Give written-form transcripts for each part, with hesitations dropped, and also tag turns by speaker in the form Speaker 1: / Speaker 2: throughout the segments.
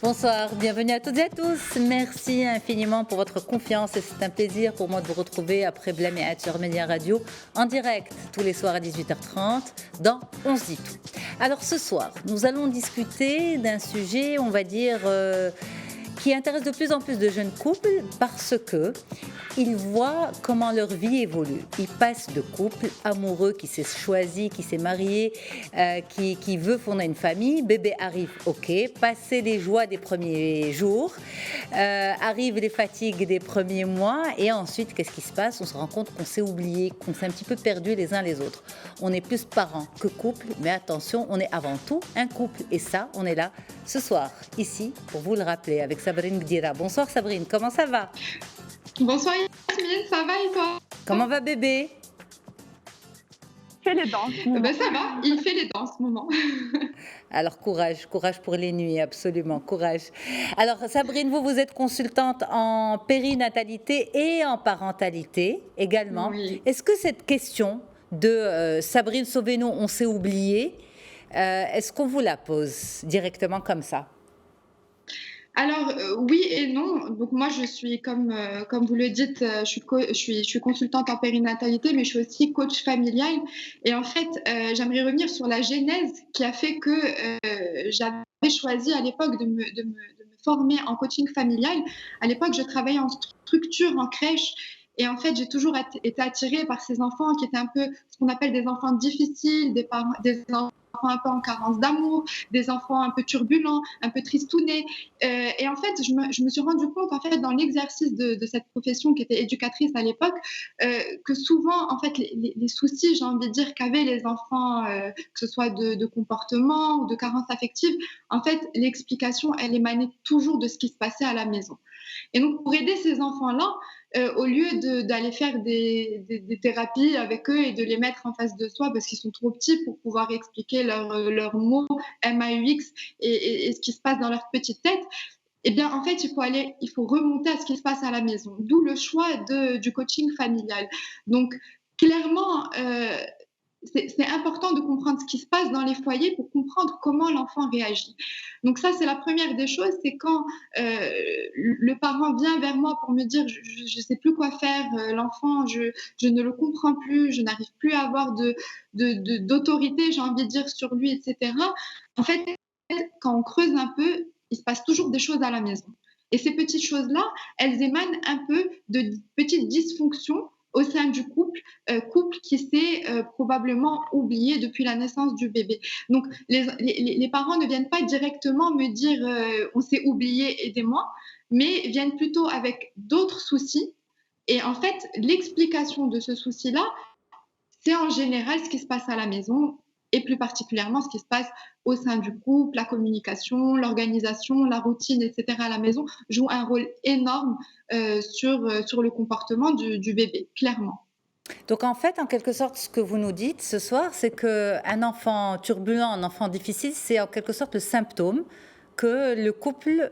Speaker 1: Bonsoir, bienvenue à toutes et à tous. Merci infiniment pour votre confiance et c'est un plaisir pour moi de vous retrouver après Blaméat sur Média Radio en direct tous les soirs à 18h30 dans On se dit tout. Alors ce soir, nous allons discuter d'un sujet, on va dire, qui intéresse de plus en plus de jeunes couples parce que ils voient comment leur vie évolue. Ils passent de couple amoureux qui s'est choisi, qui s'est marié, qui veut fonder une famille. Bébé arrive, ok. Passer les joies des premiers jours, arrivent les fatigues des premiers mois. Et ensuite, qu'est-ce qui se passe? On se rend compte qu'on s'est oublié, qu'on s'est un petit peu perdu les uns les autres. On est plus parents que couple, mais attention, on est avant tout un couple. Et ça, on est là ce soir, ici, pour vous le rappeler, avec Sabrine Gdira. Bonsoir Sabrine, comment ça va?
Speaker 2: Bonsoir Yasmine, ça va et toi?
Speaker 1: Comment va bébé?
Speaker 3: Il fait les dents.
Speaker 2: Ça va, il fait les dents en ce moment.
Speaker 1: Alors courage pour les nuits, absolument, courage. Alors Sabrine, vous êtes consultante en périnatalité et en parentalité également.
Speaker 2: Oui.
Speaker 1: Est-ce que cette question de Sabrine, sauvez-nous, on s'est oublié, est-ce qu'on vous la pose directement comme ça?
Speaker 2: Alors oui et non. Donc moi je suis comme vous le dites, je suis consultante en périnatalité, mais je suis aussi coach familial. Et en fait, j'aimerais revenir sur la genèse qui a fait que j'avais choisi à l'époque de me former en coaching familial. À l'époque, je travaillais en structure, en crèche. Et en fait, j'ai toujours été attirée par ces enfants qui étaient un peu ce qu'on appelle des enfants difficiles, des enfants un peu en carence d'amour, des enfants un peu turbulents, un peu tristounés. Et en fait, je me suis rendu compte, en fait, dans l'exercice de cette profession qui était éducatrice à l'époque, que souvent, en fait, les soucis, j'ai envie de dire, qu'avaient les enfants, que ce soit de comportement ou de carence affective, en fait, l'explication, elle émanait toujours de ce qui se passait à la maison. Et donc, pour aider ces enfants-là, au lieu d'aller faire des thérapies avec eux et de les mettre en face de soi parce qu'ils sont trop petits pour pouvoir expliquer leurs mots MAUX et ce qui se passe dans leur petite tête, eh bien, en fait, il faut remonter à ce qui se passe à la maison. D'où le choix du coaching familial. Donc, clairement, c'est important de comprendre ce qui se passe dans les foyers pour comprendre comment l'enfant réagit. Donc ça, c'est la première des choses, c'est quand le parent vient vers moi pour me dire je ne sais plus quoi faire, l'enfant, je ne le comprends plus, je n'arrive plus à avoir d'autorité, j'ai envie de dire, sur lui, etc. En fait, quand on creuse un peu, il se passe toujours des choses à la maison. Et ces petites choses-là, elles émanent un peu de petites dysfonctions au sein du couple qui s'est probablement oublié depuis la naissance du bébé. Donc, les parents ne viennent pas directement me dire on s'est oublié, aidez-moi, mais viennent plutôt avec d'autres soucis. Et en fait, l'explication de ce souci-là, c'est en général ce qui se passe à la maison et plus particulièrement ce qui se passe au sein du couple, la communication, l'organisation, la routine, etc. à la maison joue un rôle énorme sur le comportement du bébé, clairement.
Speaker 1: Donc en fait, en quelque sorte, ce que vous nous dites ce soir, c'est qu'un enfant turbulent, un enfant difficile, c'est en quelque sorte le symptôme que le couple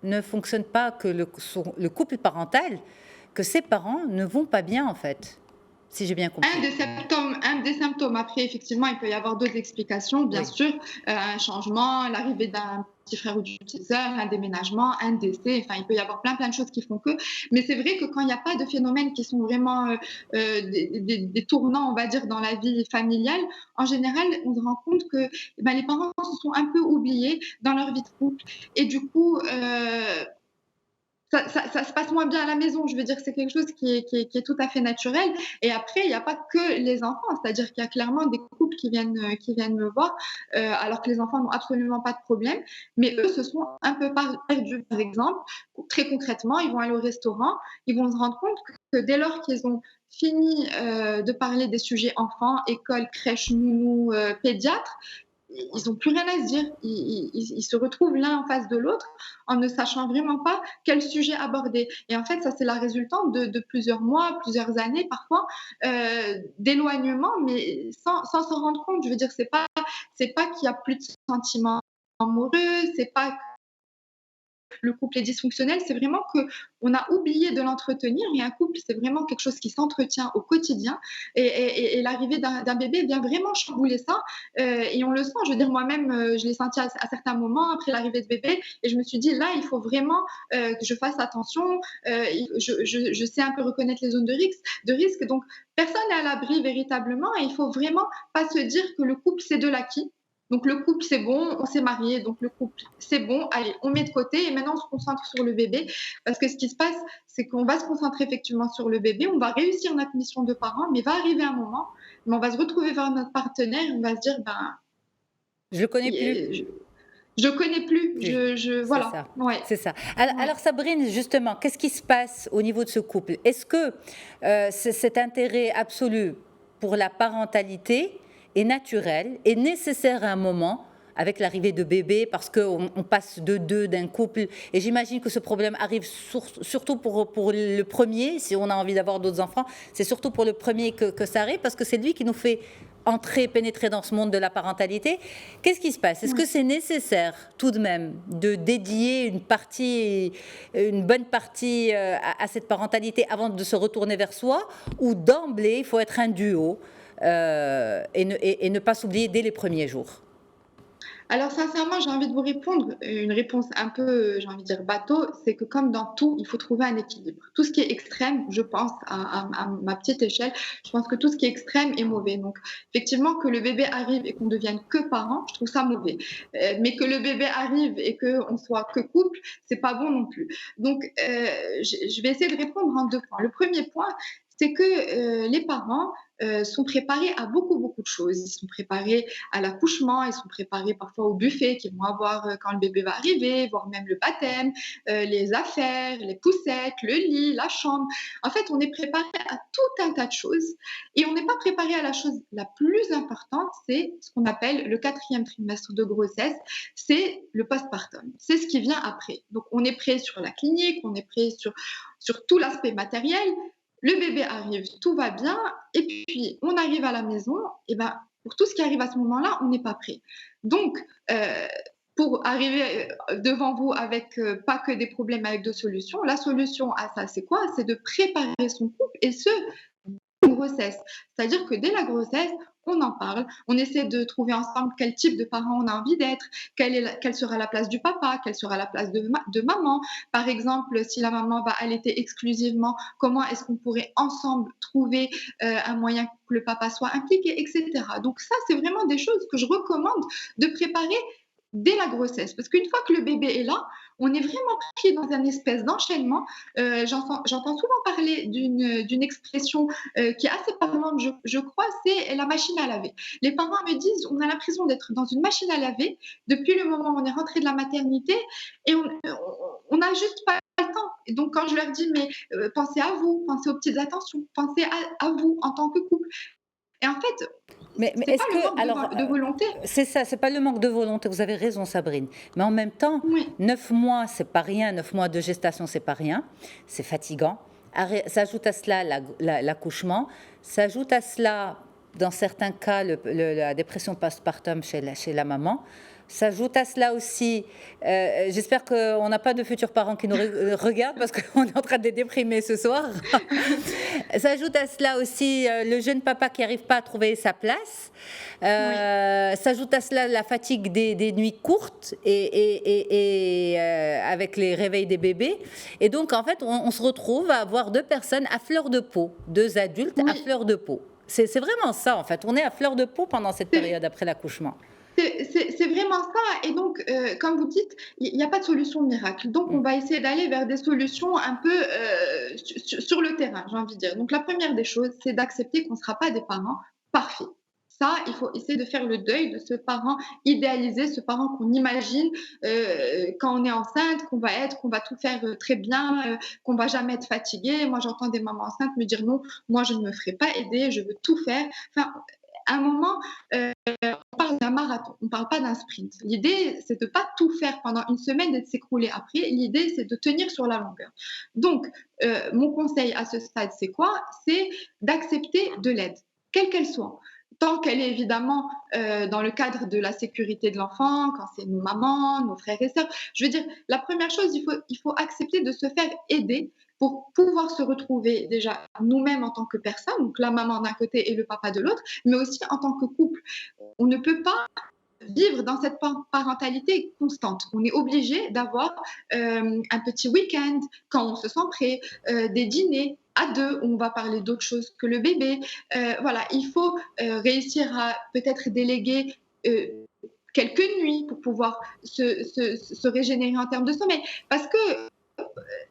Speaker 1: ne fonctionne pas, que le couple parental, que ses parents ne vont pas bien en fait, si j'ai bien compris.
Speaker 2: Un des symptômes. Après, effectivement, il peut y avoir d'autres explications, bien sûr. Un changement, l'arrivée d'un petit frère ou d'une petite sœur, un déménagement, un décès. Enfin, il peut y avoir plein de choses qui font que. Mais c'est vrai que quand il n'y a pas de phénomènes qui sont vraiment des tournants, on va dire, dans la vie familiale, en général, on se rend compte que les parents se sont un peu oubliés dans leur vie de couple. Et du coup, ça se passe moins bien à la maison. Je veux dire, c'est quelque chose qui est tout à fait naturel. Et après, il n'y a pas que les enfants. C'est-à-dire qu'il y a clairement des couples qui viennent me voir, alors que les enfants n'ont absolument pas de problème. Mais eux se sont un peu perdus, par exemple. Très concrètement, ils vont aller au restaurant. Ils vont se rendre compte que dès lors qu'ils ont fini de parler des sujets enfants, école, crèche, nounou, pédiatre, ils n'ont plus rien à se dire. Ils se retrouvent l'un en face de l'autre en ne sachant vraiment pas quel sujet aborder. Et en fait, ça, c'est la résultante de plusieurs mois, plusieurs années parfois, d'éloignement, mais sans s'en rendre compte. Je veux dire, c'est pas qu'il y a plus de sentiments amoureux, c'est pas le couple est dysfonctionnel, c'est vraiment qu'on a oublié de l'entretenir. Et un couple, c'est vraiment quelque chose qui s'entretient au quotidien. Et l'arrivée d'un bébé vient vraiment chambouler ça. Et on le sent. Je veux dire, moi-même, je l'ai senti à certains moments après l'arrivée de bébé. Et je me suis dit, là, il faut vraiment que je fasse attention. Je sais un peu reconnaître les zones de risque. Donc, personne n'est à l'abri véritablement. Et il faut vraiment pas se dire que le couple, c'est de l'acquis. Donc le couple, c'est bon, on s'est marié, donc le couple, c'est bon, allez, on met de côté et maintenant on se concentre sur le bébé. Parce que ce qui se passe, c'est qu'on va se concentrer effectivement sur le bébé, on va réussir notre mission de parent, mais va arriver un moment, mais on va se retrouver vers notre partenaire et on va se dire, ben,
Speaker 1: Je le connais plus.
Speaker 2: je connais plus,
Speaker 1: Oui,
Speaker 2: voilà.
Speaker 1: ça.
Speaker 2: Ouais.
Speaker 1: C'est ça. Alors, Sabrine, justement, qu'est-ce qui se passe au niveau de ce couple? Est-ce que cet intérêt absolu pour la parentalité est naturel, est nécessaire à un moment avec l'arrivée de bébé, parce qu'on passe de deux d'un couple, et j'imagine que ce problème arrive surtout pour le premier, si on a envie d'avoir d'autres enfants, c'est surtout pour le premier que ça arrive, parce que c'est lui qui nous fait pénétrer dans ce monde de la parentalité. Qu'est-ce qui se passe? Est-ce que c'est nécessaire tout de même de dédier une bonne partie à cette parentalité avant de se retourner vers soi, ou d'emblée il faut être un duo et ne pas s'oublier dès les premiers jours?
Speaker 2: Alors sincèrement, j'ai envie de vous répondre, une réponse un peu, j'ai envie de dire bateau, c'est que comme dans tout, il faut trouver un équilibre. Tout ce qui est extrême, je pense à ma petite échelle, je pense que tout ce qui est extrême est mauvais. Donc effectivement, que le bébé arrive et qu'on devienne que parent, je trouve ça mauvais. Mais que le bébé arrive et qu'on soit que couple, c'est pas bon non plus. Donc je vais essayer de répondre en deux points. Le premier point, c'est que les parents sont préparés à beaucoup, beaucoup de choses. Ils sont préparés à l'accouchement, ils sont préparés parfois au buffet qu'ils vont avoir quand le bébé va arriver, voire même le baptême, les affaires, les poussettes, le lit, la chambre. En fait, on est préparé à tout un tas de choses et on n'est pas préparé à la chose la plus importante, c'est ce qu'on appelle le 4e trimestre de grossesse, c'est le postpartum. C'est ce qui vient après. Donc, on est prêt sur la clinique, on est prêt sur tout l'aspect matériel. Le bébé arrive, tout va bien, et puis on arrive à la maison, et ben pour tout ce qui arrive à ce moment-là, on n'est pas prêt. Donc, pour arriver devant vous avec pas que des problèmes, avec deux solutions, la solution à ça, c'est quoi? C'est de préparer son couple, et ce, grossesse. C'est-à-dire que dès la grossesse, on en parle, on essaie de trouver ensemble quel type de parent on a envie d'être, quelle sera la place du papa, quelle sera la place de maman. Par exemple, si la maman va allaiter exclusivement, comment est-ce qu'on pourrait ensemble trouver un moyen que le papa soit impliqué, etc. Donc ça, c'est vraiment des choses que je recommande de préparer dès la grossesse. Parce qu'une fois que le bébé est là, on est vraiment pris dans un espèce d'enchaînement. J'entends souvent parler d'une expression qui est assez parlante, je crois, c'est la machine à laver. Les parents me disent, on a l'impression d'être dans une machine à laver depuis le moment où on est rentré de la maternité et on n'a juste pas le temps. Et donc quand je leur dis, mais pensez à vous, pensez aux petites attentions, pensez à vous en tant que couple. Et en fait,
Speaker 1: Mais
Speaker 2: c'est
Speaker 1: est-ce
Speaker 2: pas le
Speaker 1: que,
Speaker 2: manque
Speaker 1: alors,
Speaker 2: de volonté.
Speaker 1: c'est ça, c'est pas le manque de volonté, vous avez raison Sabrine, mais en même temps,
Speaker 2: Oui.
Speaker 1: 9 mois, c'est pas rien, 9 mois de gestation, c'est pas rien, c'est fatigant. S'ajoute à cela l'accouchement, s'ajoute à cela, dans certains cas, la dépression postpartum chez la maman. S'ajoute à cela aussi, j'espère qu'on n'a pas de futurs parents qui nous regardent parce qu'on est en train de les déprimer ce soir. S'ajoute à cela aussi le jeune papa qui n'arrive pas à trouver sa place.
Speaker 2: Oui.
Speaker 1: S'ajoute à cela la fatigue des nuits courtes et avec les réveils des bébés. Et donc, en fait, on se retrouve à avoir deux personnes à fleur de peau, deux adultes à fleur de peau. C'est vraiment ça, en fait. On est à fleur de peau pendant cette période après l'accouchement.
Speaker 2: C'est vraiment ça. Et donc, comme vous dites, il n'y a pas de solution miracle. Donc, on va essayer d'aller vers des solutions un peu sur le terrain, j'ai envie de dire. Donc, la première des choses, c'est d'accepter qu'on ne sera pas des parents parfaits. Ça, il faut essayer de faire le deuil de ce parent idéalisé, ce parent qu'on imagine quand on est enceinte, qu'on va tout faire très bien, qu'on va jamais être fatigué. Moi, j'entends des mamans enceintes me dire non, moi, je ne me ferai pas aider, je veux tout faire. Enfin, à un moment, on parle d'un marathon, on ne parle pas d'un sprint. L'idée, c'est de ne pas tout faire pendant une semaine et de s'écrouler après. L'idée, c'est de tenir sur la longueur. Donc, mon conseil à ce stade, c'est quoi? C'est d'accepter de l'aide, quelle qu'elle soit. tant qu'elle est évidemment dans le cadre de la sécurité de l'enfant, quand c'est nos mamans, nos frères et sœurs. Je veux dire, la première chose, il faut accepter de se faire aider pour pouvoir se retrouver déjà nous-mêmes en tant que personne, donc la maman d'un côté et le papa de l'autre, mais aussi en tant que couple. On ne peut pas vivre dans cette parentalité constante. On est obligé d'avoir un petit week-end quand on se sent prêt, des dîners à deux, où on va parler d'autre chose que le bébé. Voilà, il faut réussir à peut-être déléguer quelques nuits pour pouvoir se régénérer en termes de sommeil. Parce que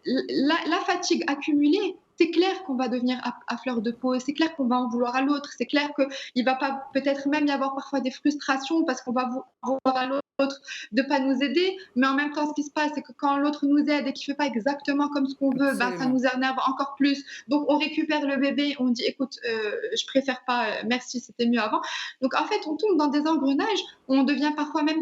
Speaker 2: la fatigue accumulée, c'est clair qu'on va devenir à fleur de peau, c'est clair qu'on va en vouloir à l'autre, c'est clair qu'il va pas peut-être même y avoir parfois des frustrations parce qu'on va vouloir à l'autre de pas nous aider, mais en même temps, ce qui se passe, c'est que quand l'autre nous aide et qu'il fait pas exactement comme ce qu'on veut, bah, ça nous énerve encore plus. Donc, on récupère le bébé, on dit, écoute, je préfère pas, merci, c'était mieux avant. Donc, en fait, on tombe dans des engrenages où on devient parfois même,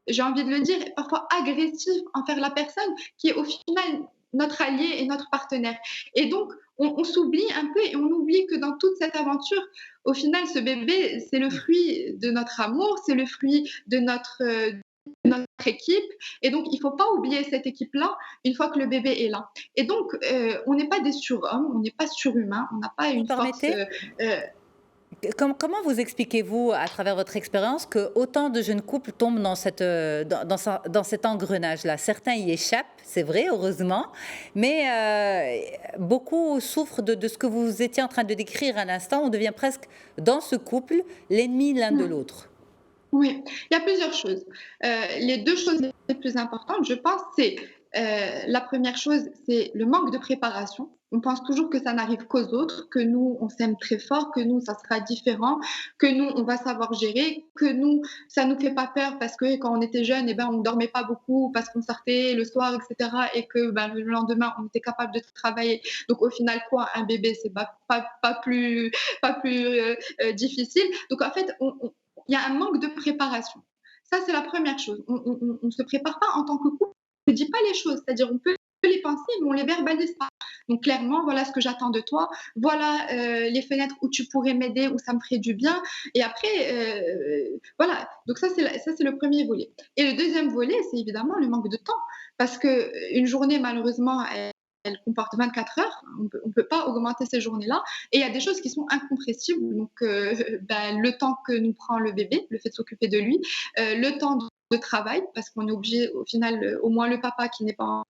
Speaker 2: j'ai envie de le dire, parfois agressif envers la personne qui est au final notre allié et notre partenaire. Et donc, on s'oublie un peu et on oublie que dans toute cette aventure, au final, ce bébé, c'est le fruit de notre amour, c'est le fruit de notre équipe. Et donc, il ne faut pas oublier cette équipe-là une fois que le bébé est là. Et donc, on n'est pas des surhommes, on n'est pas surhumains, on n'a pas une force...
Speaker 1: Comment vous expliquez-vous, à travers votre expérience, que autant de jeunes couples tombent dans cet engrenage-là? Certains y échappent, c'est vrai, heureusement, mais beaucoup souffrent de ce que vous étiez en train de décrire à l'instant. On devient presque, dans ce couple, l'ennemi l'un de l'autre.
Speaker 2: Oui, il y a plusieurs choses. Les deux choses les plus importantes, je pense, c'est la première chose, c'est le manque de préparation. On pense toujours que ça n'arrive qu'aux autres, que nous, on s'aime très fort, que nous, ça sera différent, que nous, on va savoir gérer, que nous, ça nous fait pas peur parce que quand on était jeune, eh ben, on ne dormait pas beaucoup parce qu'on sortait le soir, etc. Et que ben, le lendemain, on était capable de travailler. Donc au final, quoi, un bébé, c'est pas plus difficile. Donc en fait, il y a un manque de préparation. Ça, c'est la première chose. On ne se prépare pas en tant que couple. On ne dit pas les choses. C'est-à-dire, on peut les penser, mais on ne les verbalise pas. Donc, clairement, voilà ce que j'attends de toi. Voilà les fenêtres où tu pourrais m'aider, où ça me ferait du bien. Et après, voilà. Donc, ça, c'est le premier volet. Et le deuxième volet, c'est évidemment le manque de temps. Parce qu'une journée, malheureusement, elle comporte 24 heures. On ne peut pas augmenter ces journées-là. Et il y a des choses qui sont incompressibles. Donc, le temps que nous prend le bébé, le fait de s'occuper de lui, le temps de travail, parce qu'on est obligé, au final, au moins le papa qui n'est pas en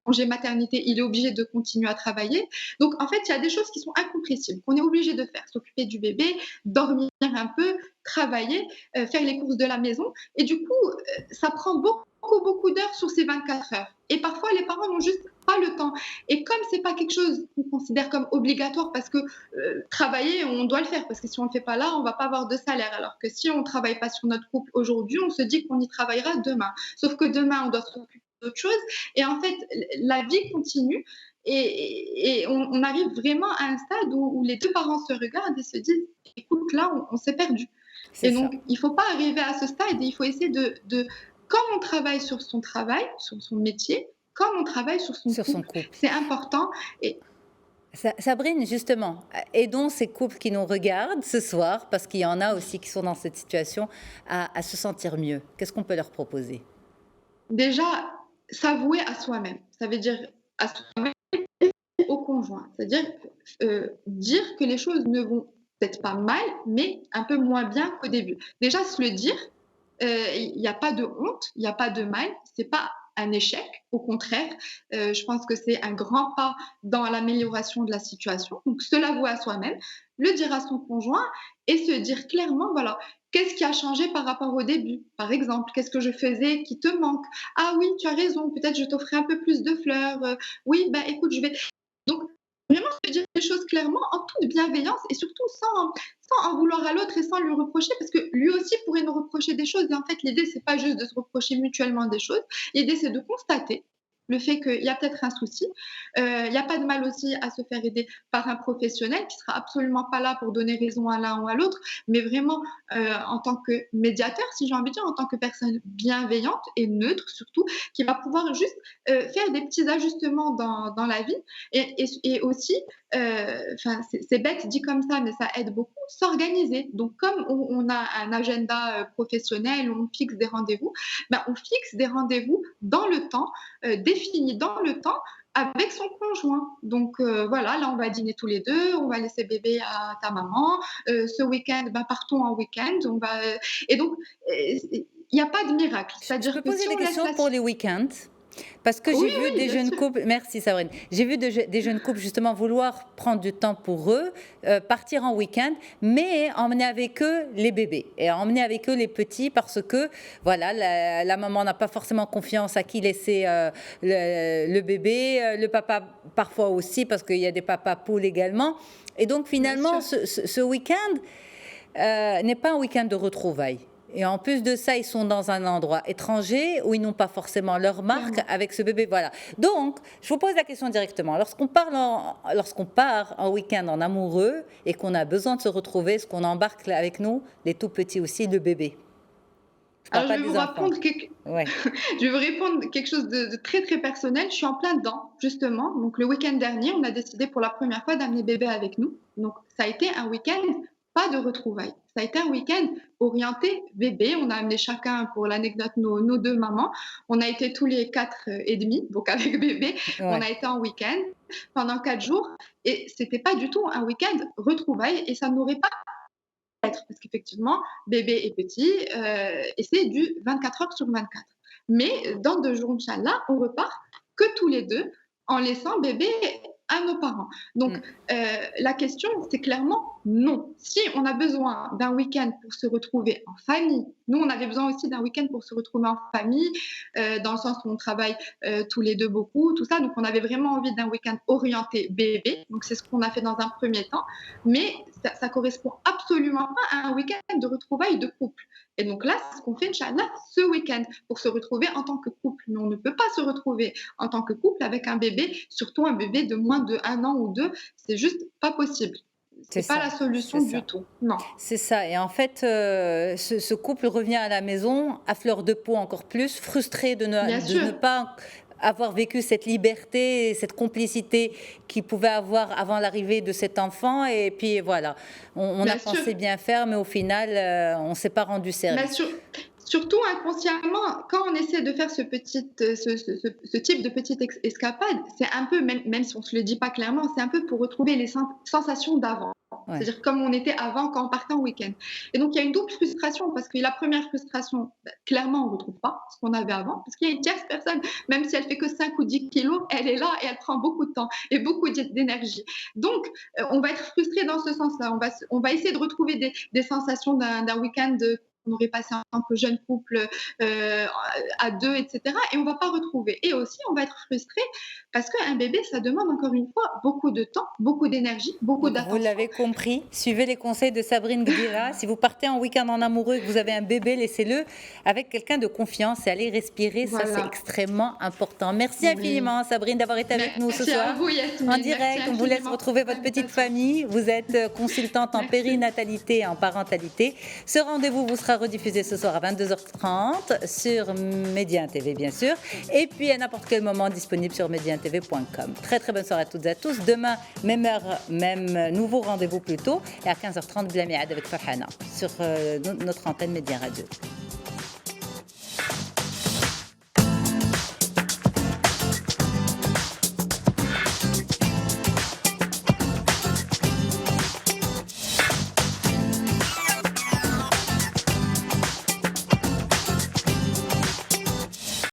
Speaker 2: congé maternité, il est obligé de continuer à travailler. Donc, en fait, il y a des choses qui sont incompressibles, qu'on est obligé de faire. S'occuper du bébé, dormir un peu, travailler, faire les courses de la maison. Et du coup, ça prend beaucoup d'heures sur ces 24 heures. Et parfois, les parents n'ont juste pas le temps. Et comme c'est pas quelque chose qu'on considère comme obligatoire, parce que travailler, on doit le faire, parce que si on le fait pas là, on va pas avoir de salaire. Alors que si on travaille pas sur notre couple aujourd'hui, on se dit qu'on y travaillera demain. Sauf que demain, on doit s'occuper d'autre chose. Et en fait, la vie continue et on arrive vraiment à un stade où les deux parents se regardent et se disent, écoute, là, on s'est perdu. Et donc, il ne faut pas arriver à ce stade et il faut essayer comme on travaille sur son travail, sur son métier, comme on travaille sur son couple. C'est important. Et
Speaker 1: Sabrine, justement, aidons ces couples qui nous regardent ce soir, parce qu'il y en a aussi qui sont dans cette situation, à se sentir mieux. Qu'est-ce qu'on peut leur proposer?
Speaker 2: Déjà, s'avouer à soi-même. Ça veut dire à soi-même et au conjoint. C'est-à-dire dire que les choses ne vont peut-être pas mal, mais un peu moins bien qu'au début. Déjà, se le dire, il n'y a pas de honte, il n'y a pas de mal, c'est pas un échec, au contraire, je pense que c'est un grand pas dans l'amélioration de la situation. Donc, se l'avouer à soi-même, le dire à son conjoint et se dire clairement, voilà, qu'est-ce qui a changé par rapport au début? Par exemple, qu'est-ce que je faisais qui te manque? Ah oui, tu as raison, peut-être je t'offrais un peu plus de fleurs. Oui, ben écoute, je vais... Donc, vraiment se dire les choses clairement, en toute bienveillance et surtout sans en vouloir à l'autre et sans lui reprocher, parce que lui aussi pourrait nous reprocher des choses. Et en fait, l'idée, c'est pas juste de se reprocher mutuellement des choses. L'idée, c'est de constater le fait qu'il y a peut-être un souci. Il n'y a pas de mal aussi à se faire aider par un professionnel qui sera absolument pas là pour donner raison à l'un ou à l'autre, mais vraiment en tant que médiateur, si j'ai envie de dire, en tant que personne bienveillante et neutre surtout, qui va pouvoir juste faire des petits ajustements dans la vie et aussi, c'est bête dit comme ça, mais ça aide beaucoup, s'organiser. Donc comme on a un agenda professionnel, on fixe des rendez-vous, ben, on fixe des rendez-vous dans le temps, définis dans le temps avec son conjoint. Donc voilà, là on va dîner tous les deux, on va laisser bébé à ta maman. Ce week-end, ben, partons en week-end. Et donc il n'y a pas de miracle.
Speaker 1: Je peux
Speaker 2: que
Speaker 1: poser
Speaker 2: si
Speaker 1: des
Speaker 2: on laisse
Speaker 1: questions
Speaker 2: la...
Speaker 1: pour les week-ends? Parce que j'ai vu des jeunes couples, merci Sabrine, j'ai vu des jeunes couples justement vouloir prendre du temps pour eux, partir en week-end, mais emmener avec eux les bébés et emmener avec eux les petits parce que voilà, la maman n'a pas forcément confiance à qui laisser le bébé, le papa parfois aussi parce qu'il y a des papas poules également. Et donc finalement, ce week-end n'est pas un week-end de retrouvailles. Et en plus de ça, ils sont dans un endroit étranger où ils n'ont pas forcément leur marque avec ce bébé. Voilà. Donc, je vous pose la question directement. Lorsqu'on part en week-end en amoureux et qu'on a besoin de se retrouver, est-ce qu'on embarque avec nous les tout petits aussi, le bébé?
Speaker 2: Alors, je vais vous répondre quelque chose de très, très personnel. Je suis en plein dedans, justement. Donc, le week-end dernier, on a décidé pour la première fois d'amener bébé avec nous. Donc, ça a été un week-end pas de retrouvailles. Ça a été un week-end orienté bébé. On a amené chacun, pour l'anecdote, nos deux mamans. On a été tous les 4 et demi, donc avec bébé. Ouais. On a été en week-end pendant 4 jours. Et c'était pas du tout un week-end retrouvailles. Et ça n'aurait pas être, parce qu'effectivement, bébé est petit et c'est du 24 heures sur 24. Mais dans 2 jours, Inch'Allah, on repart que tous les deux en laissant bébé à nos parents. Donc, la question, c'est clairement non. Si on a besoin d'un week-end pour se retrouver en famille, nous, on avait besoin aussi d'un week-end pour se retrouver en famille, dans le sens où on travaille tous les deux beaucoup, tout ça. Donc, on avait vraiment envie d'un week-end orienté bébé. Donc, c'est ce qu'on a fait dans un premier temps. Mais ça correspond absolument pas à un week-end de retrouvailles de couple. Et donc là, c'est ce qu'on fait, Inch'Allah, ce week-end, pour se retrouver en tant que couple. Mais on ne peut pas se retrouver en tant que couple avec un bébé, surtout un bébé de moins de 1 an ou 2. C'est juste pas possible. C'est pas la solution du tout. Non.
Speaker 1: C'est ça. Et en fait, ce couple revient à la maison à fleur de peau encore plus, frustré de ne pas avoir vécu cette liberté, cette complicité qu'il pouvait avoir avant l'arrivée de cet enfant. Et puis voilà, on a pensé bien faire, mais au final, on ne s'est pas rendu service.
Speaker 2: Surtout inconsciemment, quand on essaie de faire ce type de petite escapade, c'est un peu, même si on ne se le dit pas clairement, c'est un peu pour retrouver les sensations d'avant. Ouais. C'est-à-dire comme on était avant quand on partait en week-end. Et donc, il y a une double frustration parce que la première frustration, clairement, on ne retrouve pas ce qu'on avait avant parce qu'il y a une tierce personne, même si elle fait que 5 ou 10 kilos, elle est là et elle prend beaucoup de temps et beaucoup d'énergie. Donc, on va être frustré dans ce sens-là. On va essayer de retrouver des sensations d'un week-end qu'on aurait passé en tant que jeune couple à 2, etc. Et on ne va pas retrouver. Et aussi, on va être frustré parce qu'un bébé, ça demande encore une fois beaucoup de temps, beaucoup d'énergie, beaucoup d'attention.
Speaker 1: Vous l'avez compris, suivez les conseils de Sabrine Gdira. Si vous partez en week-end en amoureux et que vous avez un bébé, laissez-le avec quelqu'un de confiance et allez respirer. Voilà. Ça, c'est extrêmement important. Merci infiniment, Sabrine, d'avoir été avec nous ce soir.
Speaker 2: À vous, Yasmine.
Speaker 1: En direct, on vous laisse retrouver votre petite famille. Vous êtes consultante en périnatalité et en parentalité. Ce rendez-vous vous sera rediffusé ce soir à 22h30 sur Média TV, bien sûr. Et puis, à n'importe quel moment, disponible sur mediantv.com. Très, très bonne soirée à toutes et à tous. Demain, même heure, même nouveau rendez-vous plus tôt. Et à 15h30, Blamiad avec Farhana sur notre antenne Média Radio.